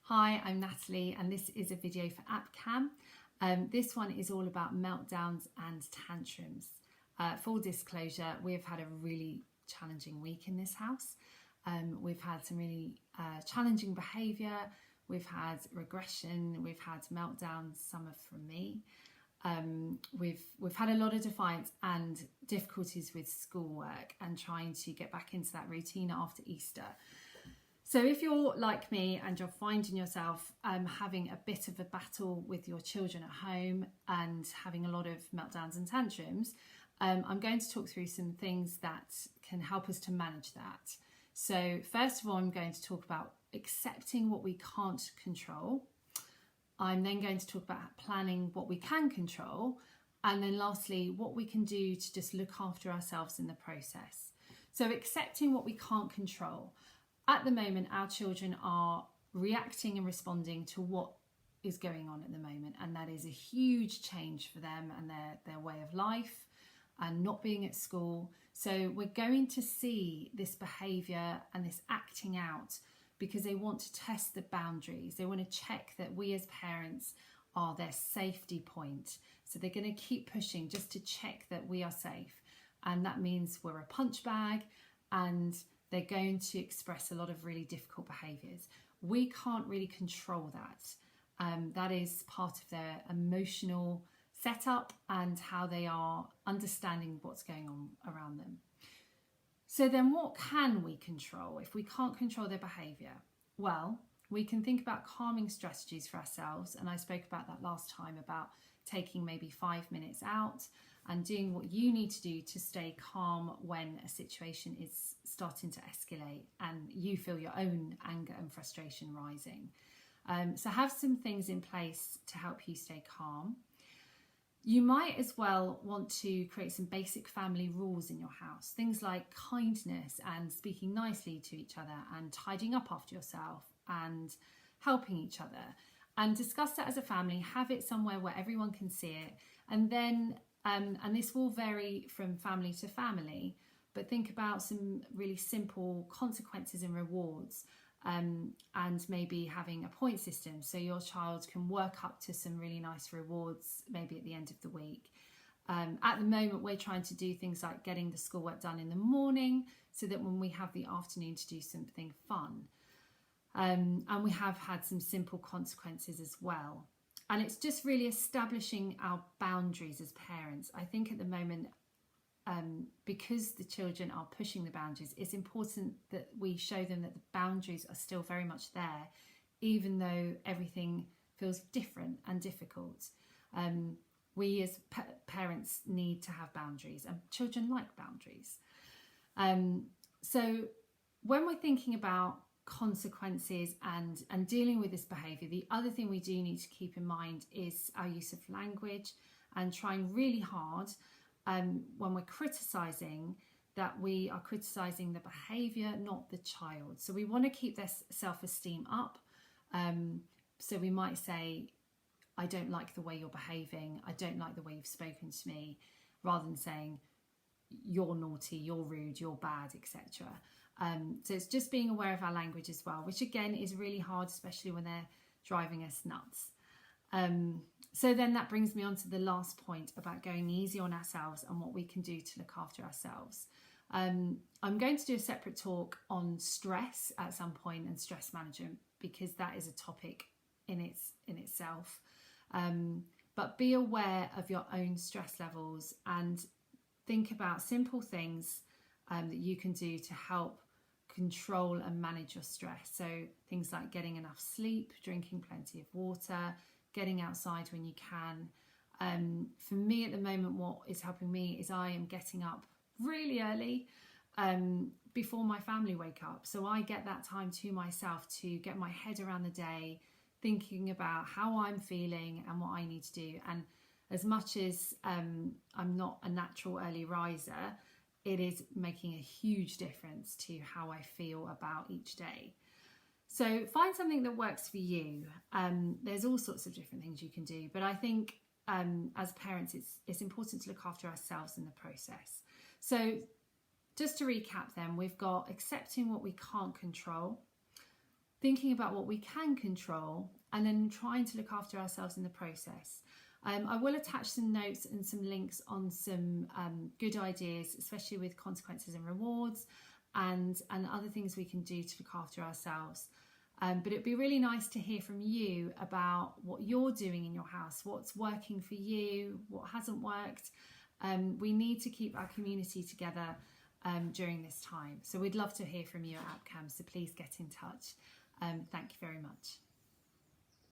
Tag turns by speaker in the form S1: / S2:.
S1: Hi, I'm Natalie and this is a video for APCAM. This one is all about meltdowns and tantrums. Full disclosure, we've had a really challenging week in this house. We've had some really challenging behaviour, we've had regression, we've had meltdowns, some are from me. We've had a lot of defiance and difficulties with schoolwork and trying to get back into that routine after Easter. So if you're like me and you're finding yourself having a bit of a battle with your children at home and having a lot of meltdowns and tantrums, I'm going to talk through some things that can help us to manage that. So first of all, I'm going to talk about accepting what we can't control. I'm then going to talk about planning what we can control. And then lastly, what we can do to just look after ourselves in the process. So accepting what we can't control. At the moment, our children are reacting and responding to what is going on at the moment, and that is a huge change for them and their way of life and not being at school. So we're going to see this behaviour and this acting out because they want to test the boundaries. They want to check that we as parents are their safety point. So they're going to keep pushing just to check that we are safe. And that means we're a punch bag, and they're going to express a lot of really difficult behaviours. We can't really control that. That is part of their emotional setup and how they are understanding what's going on around them. So then what can we control if we can't control their behaviour? Well, we can think about calming strategies for ourselves. And I spoke about that last time, about taking maybe 5 minutes out and doing what you need to do to stay calm when a situation is starting to escalate and you feel your own anger and frustration rising. So have some things in place to help you stay calm. You might as well want to create some basic family rules in your house. Things like kindness and speaking nicely to each other and tidying up after yourself and helping each other. And discuss that as a family, have it somewhere where everyone can see it. And then and this will vary from family to family, but think about some really simple consequences and rewards, and maybe having a point system so your child can work up to some really nice rewards maybe at the end of the week. At the moment, we're trying to do things like getting the schoolwork done in the morning so that when we have the afternoon to do something fun. And we have had some simple consequences as well. And it's just really establishing our boundaries as parents. I think at the moment, because the children are pushing the boundaries, it's important that we show them that the boundaries are still very much there, even though everything feels different and difficult. We as parents need to have boundaries, and children like boundaries. So when we're thinking about consequences and dealing with this behaviour, the other thing we do need to keep in mind is our use of language, and trying really hard when we're criticising, that we are criticising the behaviour, not the child. So we want to keep their self-esteem up. So we might say, I don't like the way you're behaving, I don't like the way you've spoken to me, rather than saying you're naughty, you're rude, you're bad, etc. So it's just being aware of our language as well, which again is really hard, especially when they're driving us nuts. So then that brings me on to the last point about going easy on ourselves and what we can do to look after ourselves. I'm going to do a separate talk on stress at some point and stress management, because that is a topic in itself. But be aware of your own stress levels and think about simple things that you can do to help control and manage your stress. So things like getting enough sleep, drinking plenty of water, getting outside when you can. For me at the moment, what is helping me is I am getting up really early before my family wake up. So I get that time to myself to get my head around the day, thinking about how I'm feeling and what I need to do. And as much as I'm not a natural early riser, it is making a huge difference to how I feel about each day. So find something that works for you. There's all sorts of different things you can do, but I think as parents, it's important to look after ourselves in the process. So just to recap then, we've got accepting what we can't control, thinking about what we can control, and then trying to look after ourselves in the process. I will attach some notes and some links on some good ideas, especially with consequences and rewards, and other things we can do to look after ourselves. But it'd be really nice to hear from you about what you're doing in your house, what's working for you, what hasn't worked. We need to keep our community together during this time. So we'd love to hear from you at APCAM, so please get in touch. Thank you very much.